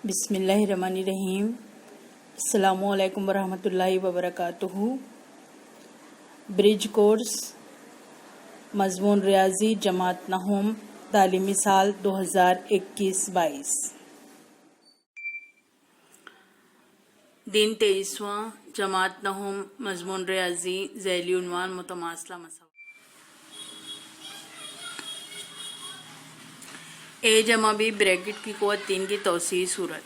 बिस्मिल्लाहिर्रहमानिर्रहीम। अस्सलामुअलैकुम वरहमतुल्लाहि वबरकातुहू। ब्रिज कोर्स मज़मून रियाजी जमात नहूम तालीमी साल 2021-22। दिन 23वां जमात नहूम मज़मून रियाजी ज़ैली उन्वान मुतमासला मसा ए जमा बी ब्रैकेट की क़ुव्वत 3 की तौसीई सूरत।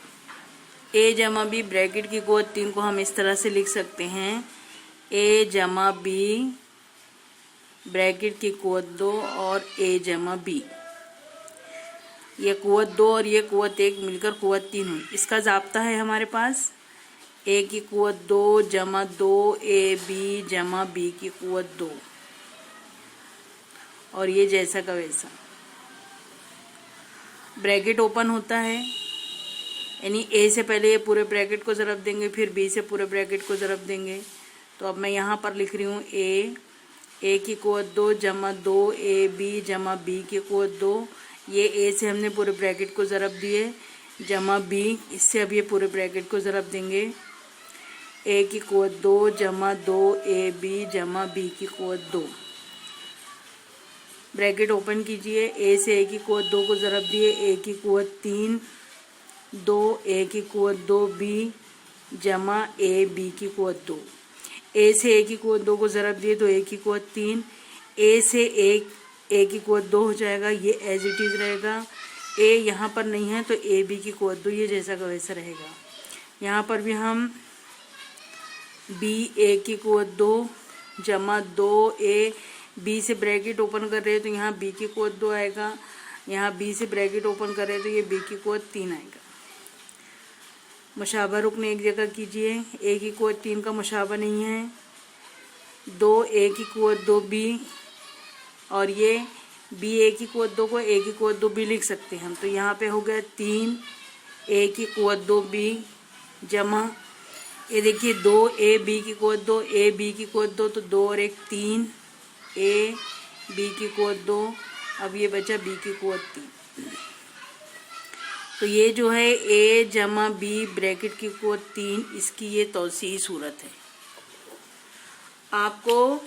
ए जमा बी ब्रैकेट की क़ुव्वत 3 को हम इस तरह से लिख सकते हैं, ए जमा बी ब्रैकेट की क़ुव्वत 2 और ए जमा बी। ये क़ुव्वत 2 और ये क़ुव्वत 1 मिलकर क़ुव्वत 3 हुई। इसका ज़ाब्ता है हमारे पास ए की क़ुव्वत 2 जमा 2 ए बी जमा बी की क़ुव्वत 2, और ये जैसा का वैसा ब्रैकेट ओपन होता है, यानी ए से पहले ये पूरे ब्रैकेट को ज़रब देंगे, फिर बी से पूरे ब्रैकेट को ज़रब देंगे। तो अब मैं यहाँ पर लिख रही हूँ ए की क़ुव्वत 2 जमा 2 ए बी जमा बी की क़ुव्वत 2। ये ए से हमने पूरे ब्रैकेट को ज़रब दिए, जमा बी, इससे अब ये पूरे ब्रैकेट को ज़रब देंगे। ए की क़ुव्वत 2 जमा 2 ए बी जमा बी की क़ुव्वत 2। ब्रैकेट ओपन कीजिए, ए से ए की क़ुव्वत 2 को ज़रब दिए, ए की क़ुव्वत 3 2 ए की क़ुव्वत 2 बी जमा ए बी की क़ुव्वत 2। ए से ए की क़ुव्वत 2 को ज़रब दिए तो ए की क़ुव्वत 3, ए से ए की क़ुव्वत 2 हो जाएगा, ये एज इट इज़ रहेगा। ए यहाँ पर नहीं है तो ए बी की क़ुव्वत 2, ये जैसा का वैसा रहेगा। यहाँ पर भी हम बी ए की क़ुव्वत 2 जमा 2 ए बी से ब्रैकेट ओपन कर रहे हैं तो यहाँ बी की क़ुव्वत 2 आएगा, यहाँ बी से ब्रैकेट ओपन कर रहे हैं तो ये बी की क़ुव्वत 3 आएगा। मुशाबा रुकन एक जगह कीजिए, ए की क़ुव्वत 3 का मुशाबा नहीं है, 2 ए की क़ुव्वत 2 बी, और ये बी ए की क़ुव्वत 2 को ए की क़ुव्वत 2 बी लिख सकते हैं हम। तो यहाँ पे हो गया 3 ए की क़ुव्वत 2 बी जमा, ये देखिए 2 ए बी की क़ुव्वत 2 ए बी की क़ुव्वत 2, तो 2 और 1 3 ए बी की क़ुव्वत 2, अब ये बचा बी की क़ुव्वत 3। तो ये जो है ए जमा बी ब्रैकेट की क़ुव्वत 3, इसकी ये तौसीई सूरत है। आपको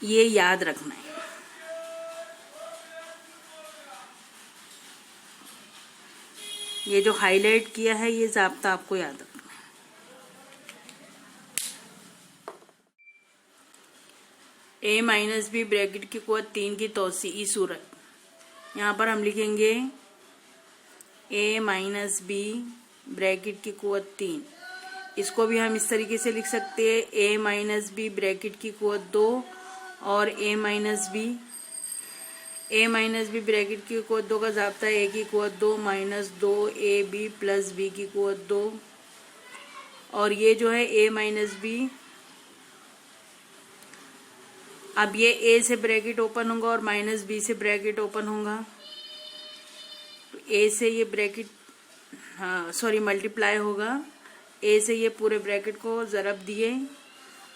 ये याद रखना है। ये जो हाईलाइट किया है ये ज़ाब्ता आपको याद रखना है। ए माइनस बी ब्रैकेट की क़ुव्वत 3 की तौसीई सूरत। यहाँ पर हम लिखेंगे ए माइनस बी ब्रैकेट की क़ुव्वत 3। इसको भी हम इस तरीके से लिख सकते हैं, ए माइनस बी ब्रैकेट की क़ुव्वत 2 और ए माइनस बी ब्रैकेट की क़ुव्वत 2 का ज़ाब्ता है ए की क़ुव्वत 2 minus 2 A B plus B की क़ुव्वत 2, और ये जो है ए माइनस बी, अब ये ए से ब्रैकेट ओपन होगा और माइनस बी से ब्रैकेट ओपन होगा, तो ए से ये ब्रैकेट मल्टीप्लाई होगा। ए से ये पूरे ब्रैकेट को ज़रब दिए,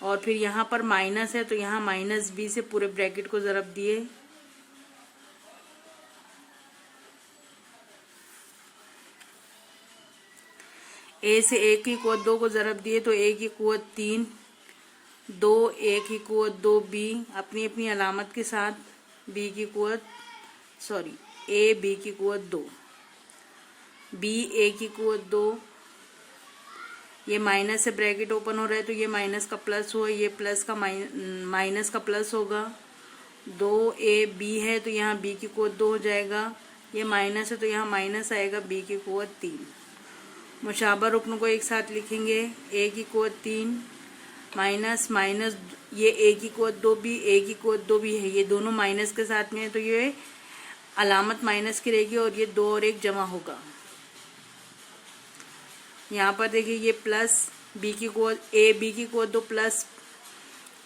और फिर यहाँ पर माइनस है तो यहाँ माइनस बी से पूरे ब्रैकेट को ज़रब दिए, ए से ए की क़ुव्वत 2 को ज़रब दिए तो ए की क़ुव्वत 3 2 ए की क़ुव्वत 2 बी अपनी अपनी अलामत के साथ, बी की क़ुव्वत ए बी की क़ुव्वत 2, बी ए की क़ुव्वत 2, ये माइनस से ब्रैकेट ओपन हो रहा है तो ये माइनस का प्लस हुआ, ये प्लस का माइनस का प्लस होगा। 2 ए बी है तो यहाँ बी की क़ुव्वत 2 हो जाएगा, ये माइनस है तो यहाँ माइनस आएगा, बी की क़ुव्वत 3। मुशाबा रुकन को एक साथ लिखेंगे, ए की क़ुव्वत 3 माइनस माइनस, ये ए की क़ुव्वत 2 भी ए की क़ुव्वत 2 भी है, ये दोनों माइनस के साथ में है तो ये अलामत माइनस की रहेगी और ये 2 और 1 जमा होगा। यहाँ पर देखिए ये प्लस बी की क़ुव्वत ए बी की क़ुव्वत 2 प्लस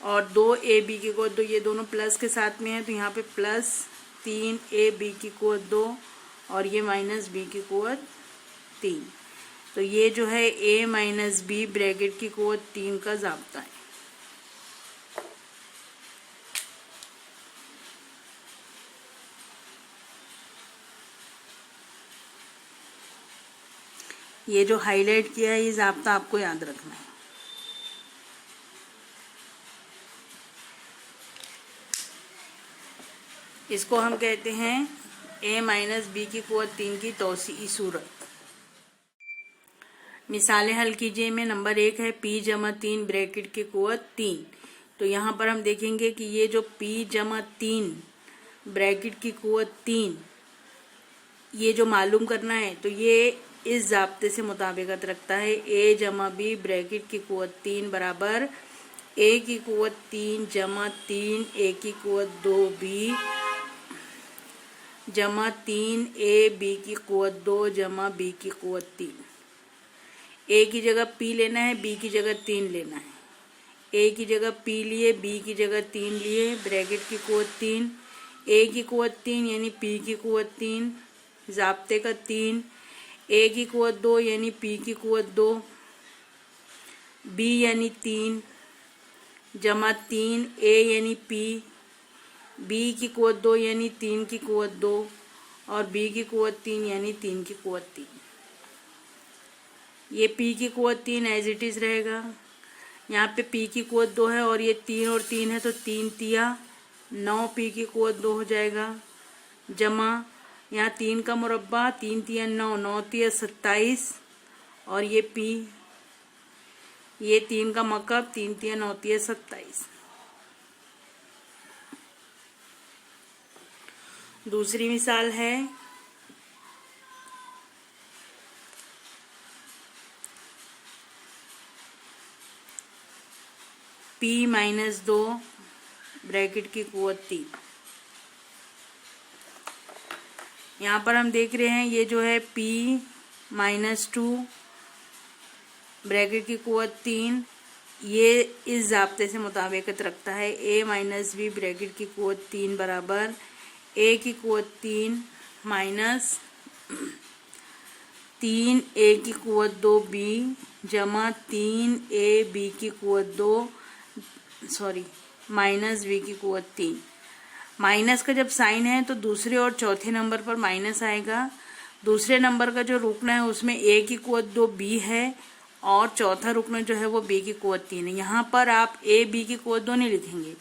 और 2 ए बी की क़ुव्वत 2, ये दोनों प्लस के साथ में है तो यहाँ पे प्लस 3 ए बी की क़ुव्वत 2 और ये माइनस बी की क़ुव्वत 3। तो ये जो है ए माइनस बी ब्रैकेट की क़ुव्वत 3 का ज़ाब्ता है। ये जो हाईलाइट किया है ये ज़ाब्ता आपको याद रखना है। इसको हम कहते हैं a माइनस बी की कुव्वत 3 की तौसीई सूरत। मिसालें हल कीजिए में नंबर 1 है p जमा 3 ब्रैकेट की कुव्वत 3। तो यहाँ पर हम देखेंगे कि ये जो p जमा 3 ब्रैकेट की कुव्वत 3 ये जो मालूम करना है तो ये इस ज़ाब्ते से मुताबिकत रखता है। a जमा बी ब्रैकेट की कुव्वत 3 बराबर a की कुव्वत 3 जमा 3 a की कुव्वत 2b जमा 3 a b की कुव्वत 2 जमा b की कुव्वत 3। a की जगह p लेना है, b की जगह 3 लेना है। a की जगह p लिए, b की जगह 3 लिए, ब्रैकेट की कुव्वत 3, a की कुव्वत 3 यानी p की कुव्वत 3, ज़ाब्ते का 3, a की कुव्वत 2 यानी p की कुव्वत 2, b यानी 3 जमा 3 a यानी p, b की कुव्वत 2 यानी 3 की कुव्वत 2 और b की कुव्वत 3 यानी 3 की कुव्वत 3। ये p की कुव्वत 3 एज इट इज रहेगा। यहाँ पे p की कुव्वत 2 है और ये 3 और 3 है तो 3 तिया 9 p की कुव्वत 2 हो जाएगा जमा यहाँ 3 का मुरब्बा 3 तिया 9 9 तिया 27 और ये p ये 3 का मकब 3 तिया 9 तिया 27। दूसरी मिसाल है p माइनस 2 ब्रैकेट की कुव्वत 3। यहाँ पर हम देख रहे हैं ये जो है p माइनस 2 ब्रैकेट की कुव्वत 3 ये इस ज़ाब्ते से मुताबिकत रखता है। a माइनस बी ब्रैकेट की कुव्वत 3 बराबर a की कुव्वत 3 माइनस 3 a की कुव्वत 2b जमा 3 a b की कुव्वत 2 माइनस b की कुव्वत 3। माइनस का जब साइन है तो दूसरे और चौथे नंबर पर माइनस आएगा। दूसरे नंबर का जो रुकन है उसमें a की कुव्वत 2b है और चौथा रुकन जो है वो b की कुव्वत 3 है। यहाँ पर आप a b की कुव्वत 2 नहीं लिखेंगे।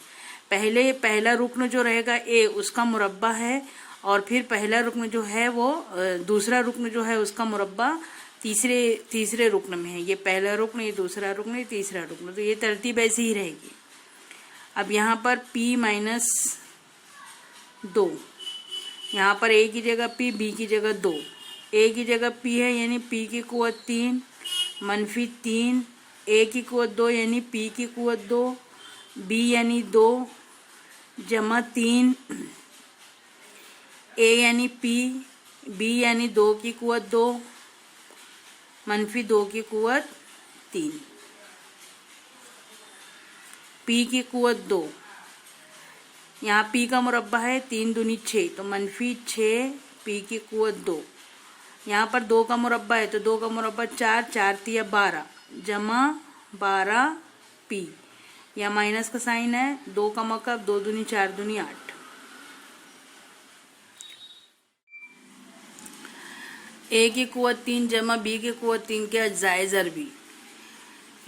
पहला रुकन जो रहेगा a उसका मुरब्बा है और फिर पहला रुकन जो है वो दूसरा रुकन जो है उसका मुरब्बा तीसरे रुकन में है। ये पहला रुकन, ये दूसरा रुकन, ये तीसरा रुकन, तो ये तरतीब ऐसी ही रहेगी। अब यहाँ पर p माइनस 2, यहाँ पर a की जगह p, b की जगह 2, a की जगह p है यानी p की कुव्वत 3 मनफी 3, a की कुव्वत 2 यानी p की कुव्वत 2, b यानी 2 जमा 3 a यानी p, b यानी 2 की कुव्वत 2 मनफी 2 की कुव्वत 3। p की कुव्वत 2, यहाँ p का मुरब्बा है 3 दूनी 6 तो मनफी 6 p की कुव्वत 2। यहाँ पर 2 का मुरब्बा है तो 2 का मुरब्बा 4 4 तिया 12 जमा 12 p। यहाँ माइनस का साइन है, 2 का मकब 2 दूनी 4 दूनी 8। a की कुव्वत 3 जमा b की कुव्वत 3 के अज्जाए ज़रबी।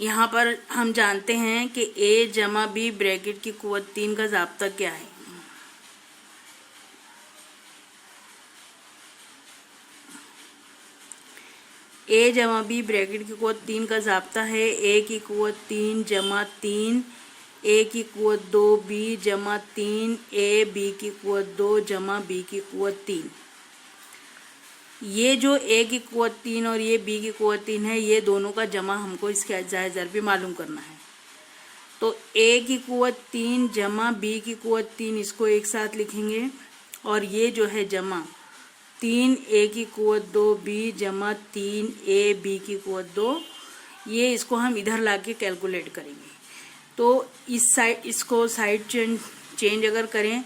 यहाँ पर हम जानते हैं कि a जमा b ब्रैकेट की कुव्वत 3 का ज़ाब्ता क्या है। a जमा b ब्रैकेट की कुव्वत 3 का ज़ाब्ता है a की कुव्वत 3 जमा 3 a की कुव्वत 2b जमा 3 a b की कुव्वत 2 जमा b की कुव्वत 3। ये जो a की कुव्वत 3 और ये b की कुव्वत 3 है ये दोनों का जमा हमको इसके अज्जाए ज़रबी मालूम करना है। तो a की कुव्वत 3 जमा b की कुव्वत 3 इसको एक साथ लिखेंगे और ये जो है जमा 3 a की कुव्वत 2b जमा 3 a b की कुव्वत 2 ये इसको हम इधर लाके कैलकुलेट करेंगे। तो इस साइड इसको साइड चेंज अगर करें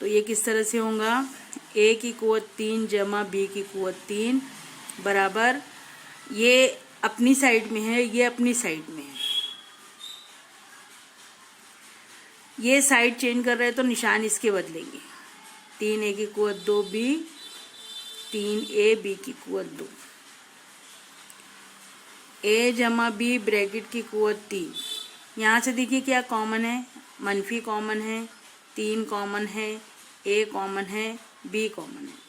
तो ये किस तरह से होगा, a की कुव्वत 3 जमा b की कुव्वत 3 बराबर ये अपनी साइड में है, ये अपनी साइड में है। ये साइड चेंज कर रहे हैं तो निशान इसके बदलेंगे। 3 a की कुव्वत 2b 3 a b की कुव्वत 2। ए जमा बी ब्रैकेट की कुव्वत 3। यहाँ से देखिए क्या कॉमन है, मनफी कॉमन है, 3 कॉमन है, ए कॉमन है, बी कॉमन है।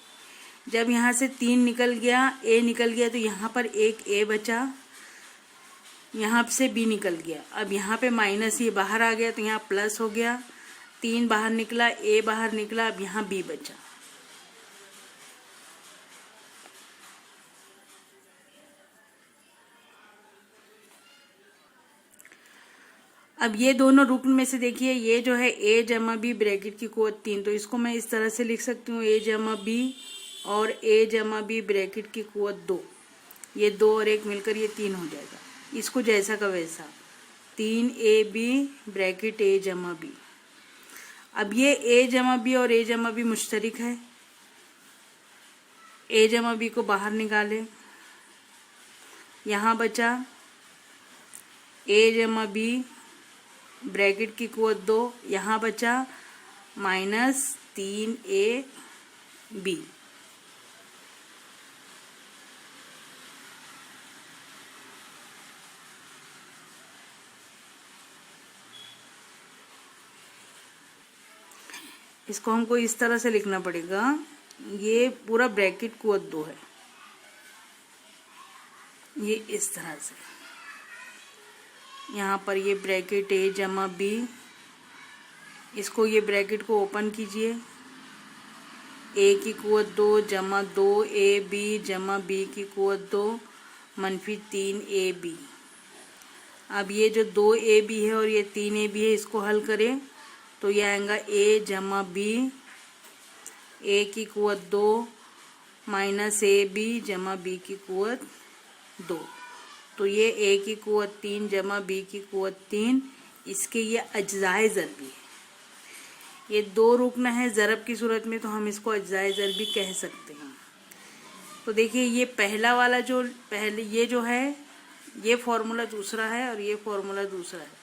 जब यहाँ से 3 निकल गया, ए निकल गया, तो यहाँ पर एक ए बचा, यहाँ से बी निकल गया। अब यहाँ पे माइनस ये बाहर आ गया तो यहाँ प्लस हो गया, 3 बाहर निकला, ए बाहर निकला, अब यहाँ बी बचा। अब ये दोनों रुकन में से देखिए, ये जो है ए जमा बी ब्रैकेट की कुव्वत 3, तो इसको मैं इस तरह से लिख सकती हूँ, ए जमा बी और ए जमा बी ब्रैकेट की कुव्वत 2। ये 2 और 1 मिलकर ये 3 हो जाएगा। इसको जैसा का वैसा 3ab ब्रैकेट ए जमा बी। अब ये ए जमा बी और ए जमा बी मुश्तरिक है, ए जमा बी को बाहर निकाले, यहाँ बचा ए जमा बी ब्रैकेट की कुव्वत 2, यहाँ बचा -3ab। इसको हमको इस तरह से लिखना पड़ेगा, ये पूरा ब्रैकेट कुव्वत 2 है, ये इस तरह से। यहाँ पर ये ब्रैकेट ए जमा बी, इसको ये ब्रैकेट को ओपन कीजिए, ए की कुव्वत 2 जमा 2ab जमा बी की कुव्वत 2 मनफी 3ab। अब ये जो 2ab है और ये 3ab है, इसको हल करें तो ये आएगा ए जमा बी, ए की कुव्वत 2 -ab जमा बी की कुव्वत 2, तो ये ए की कुव्वत 3 जमा बी की कुव्वत 3, इसके ये अज्जाए ज़रबी है। ये 2 रुकन है ज़रब की सूरत में, तो हम इसको अज्जाए ज़रबी कह सकते हैं। तो देखिए ये पहला वाला ये जो है, ये फॉर्मूला दूसरा है और ये फॉर्मूला दूसरा है।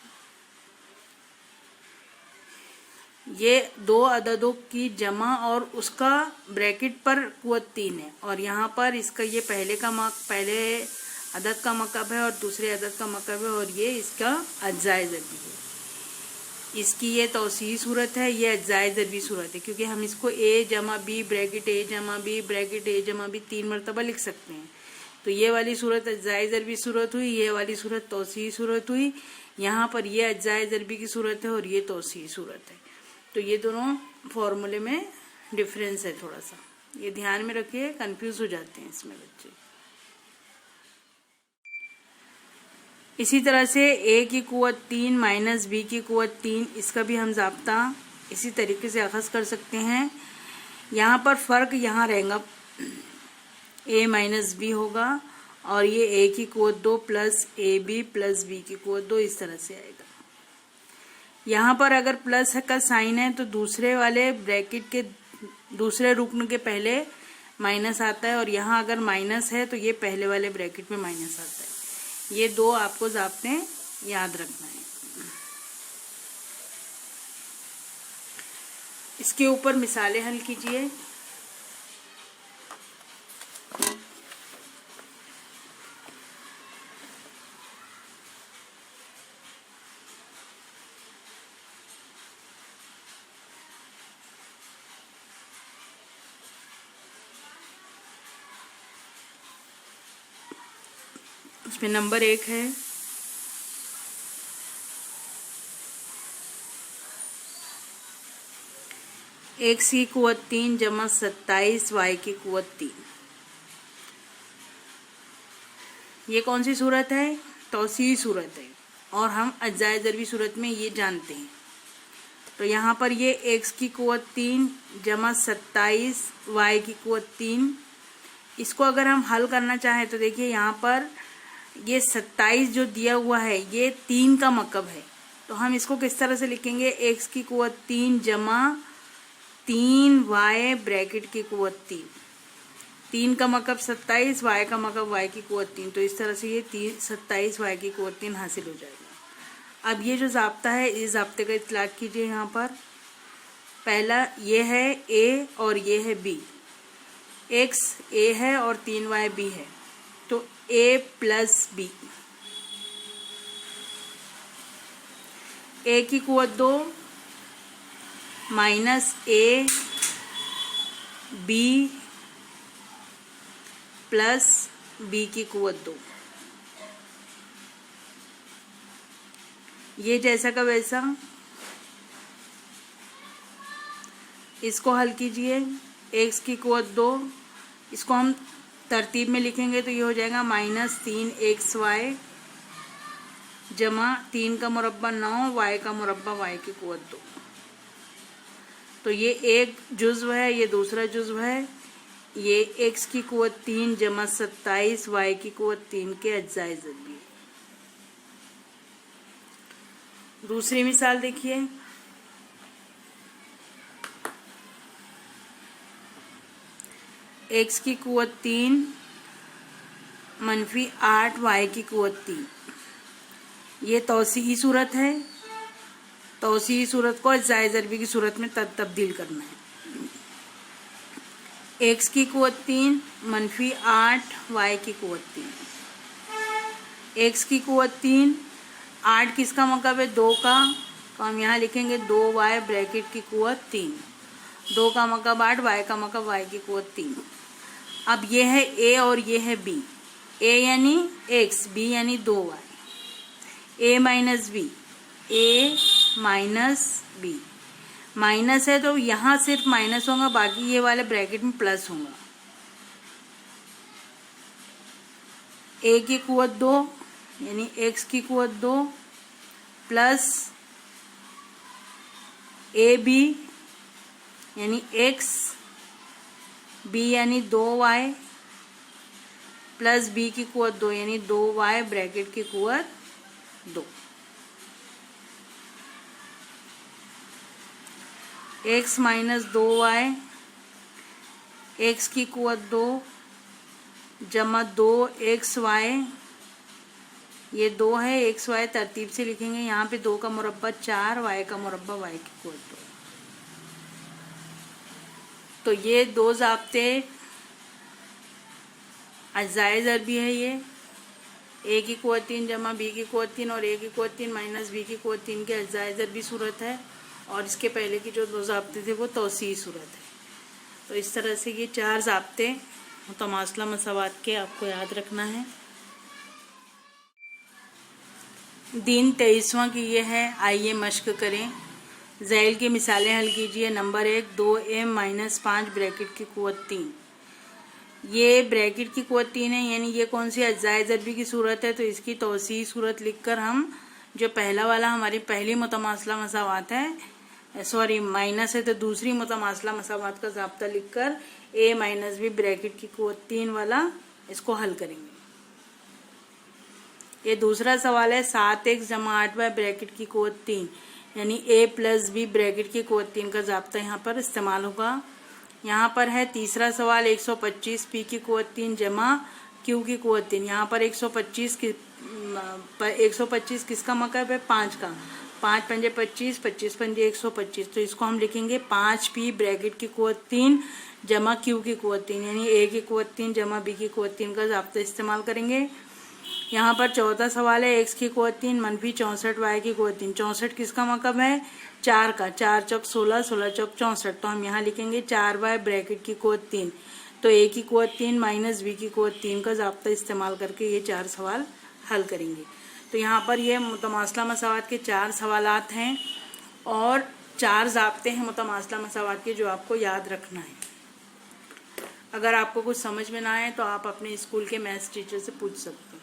ये 2 अददों की जमा और उसका ब्रैकेट पर कुव्वत 3 है, और यहाँ पर इसका ये पहले अदद का मकब है और दूसरे अदद का मकब है, और ये इसका अज्जाए ज़रबी है। इसकी ये तौसीई सूरत है, ये अज्जाए ज़रबी सूरत है, क्योंकि हम इसको ए जमा बी ब्रैकेट ए जमा बी ब्रैकेट ए जमा बी 3 मरतबा लिख सकते हैं। तो ये वाली सूरत अज्जाए ज़रबी सूरत हुई, ये वाली सूरत तौसीई सूरत हुई। यहाँ पर ये अज्जाए ज़रबी की सूरत है और ये तौसीई सूरत है। तो ये दोनों फॉर्मूले में डिफरेंस है थोड़ा सा, ये ध्यान में रखिए, कंफ्यूज हो जाते हैं इसमें बच्चे। इसी तरह से ए की कुव्वत 3 माइनस बी की कुव्वत 3, इसका भी हम ज़ाब्ता इसी तरीके से अखज़ कर सकते हैं। यहाँ पर फ़र्क यहाँ रहेगा, ए माइनस बी होगा, और ये ए की कुव्वत 2 plus A B plus B की कुव्वत 2 इस तरह से आएगा। यहाँ पर अगर प्लस का साइन है तो दूसरे वाले ब्रैकेट के दूसरे रुकन के पहले माइनस आता है, और यहाँ अगर माइनस है तो ये पहले वाले ब्रैकेट में माइनस आता है। ये 2 आपको ज़ाब्ते याद रखना है। इसके ऊपर मिसालें हल कीजिए। उसमें नंबर 1 है, एक्स की कुव्वत 3 जमा 27 वाई की कुव्वत 3। ये कौन सी सूरत है? तौसीई सूरत है, और हम अज्जाए ज़रबी सूरत में ये जानते हैं। तो यहाँ पर ये एक्स की कुव्वत 3 जमा 27 वाई की कुव्वत 3, इसको अगर हम हल करना चाहें तो देखिए यहाँ पर ये 27 जो दिया हुआ है ये 3 का मकब है, तो हम इसको किस तरह से लिखेंगे? एक्स की कुव्वत 3 जमा 3 वाई ब्रैकेट की कुव्वत 3, 3 का मकब 27, वाई का मकब वाई की कुव्वत 3, तो इस तरह से ये 27 वाई की कुव्वत 3 हासिल हो जाएगा। अब ये जो ज़ाब्ता है, इस ज़ाब्ते का इतलाक़ कीजिए। यहाँ पर पहला ये है ए और ये है बी, एक्स ए है और 3 वाई बी है, तो ए प्लस बी, ए की कुवत 2 minus A B plus B की कुवत 2। ये जैसा का वैसा इसको हल कीजिए। एक्स की कुवत 2, इसको हम तरतीब में लिखेंगे तो ये हो जाएगा -3xy जमा 3 का मुरब्बा 9 y का मुरब्बा y की कुवत 2। तो ये एक जुज़्व है, ये दूसरा जुज़्व है। ये x की कुवत 3 जमा 27 y की कुवत 3 के अज्जाए ज़रबी। दूसरी मिसाल देखिए। x की कुवत 3 मनफी 8 y की कुवत 3। ये तौसीई सूरत है। तौसीई सूरत को अज्जाए ज़रबी की सूरत में तब्दील करना है। x की कुवत 3 मनफी 8 y की कुवत 3। x की कुवत 3, 8 किसका मतलब है 2 का, तो हम यहाँ लिखेंगे 2y ब्रैकेट की कुवत 3। 2 का मतलब 8, y का मतलब y की कुवत 3। अब ये है a और ये है b। a यानी x, b यानी 2y। a minus b, a minus b। Minus है तो यहाँ सिर्फ माइनस होगा, बाकी ये वाले ब्रैकेट में प्लस होगा। a की कुवत 2 यानी x की कुवत 2 प्लस ए बी यानी x, b यानी 2y प्लस b की कुवत 2 यानी 2y ब्रैकेट की कुवत 2। x माइनस 2y, x की कुवत 2 जमा 2xy, ये 2 है, xy तरतीब से लिखेंगे। यहाँ पे 2 का मुरब्बा 4, y का मुरब्बा y की कुवत 2। तो ये 2 ज़ाब्ते अज्जाए ज़रबी है। ये a की कुवत 3 जमा b की कुवत 3 और a की कुवत 3 माइनस b की कुवत 3 के अज्जाए ज़रबी सूरत है। और इसके पहले की जो 2 ज़ाब्ते थे वो तौसीई सूरत है। तो इस तरह से ये 4 ज़ाब्ते मुतमासला मसावात के आपको याद रखना है। दिन 23वां की ये है। आइए मश्क करें। ज़ैल की मिसालें हल कीजिए। नंबर 1, 2m माइनस 5 ब्रैकेट की कुवत 3। ये ब्रैकेट की कुवत 3 है, यानी ये कौन सी अज्जाए ज़रबी की सूरत है, तो इसकी तौसीई सूरत लिखकर हम जो पहला वाला हमारी पहली मुतमासला मसावात है, सॉरी माइनस है, तो दूसरी मुतमासला मसावात का ज़ाब्ता लिखकर a माइनस बी ब्रैकेट की कुवत 3 वाला इसको हल करेंगे। ये दूसरा सवाल है 7x जमा 8y ब्रैकेट की कुवत 3 यानी a प्लस बी ब्रैकेट की कुवत 3 का ज़ाब्ता यहाँ पर इस्तेमाल होगा। यहाँ पर है तीसरा सवाल 125 p की कुवत 3 जमा q की कुवत 3। यहाँ पर 125 किसका मतलब है 5 का। 5 पंजे 25, 25 पंजे 125, तो इसको हम लिखेंगे 5p ब्रैकेट की कुवत 3 जमा q की कुवत 3 यानी a की कुवत 3 जमा b की कुवत 3 का ज़ाब्ता इस्तेमाल करेंगे। यहाँ पर चौथा सवाल है x की कुवत 3 मनफी 64 y की कुवत 3। 64 किसका मतलब है 4 का। 4 चौक 16, 16 चौक 64, तो हम यहाँ लिखेंगे 4y ब्रैकेट की कुवत 3। तो a की कुवत 3 माइनस b की कुवत 3 का ज़ाब्ता इस्तेमाल करके ये 4 सवाल हल करेंगे। तो यहाँ पर ये मुतमासला मसावात के 4 सवालात हैं और 4 ज़ाब्ते हैं मुतमासला मसावात के जो आपको याद रखना है। अगर आपको कुछ समझ में ना आए तो आप अपने स्कूल के मैथ्स टीचर से पूछ सकते हैं।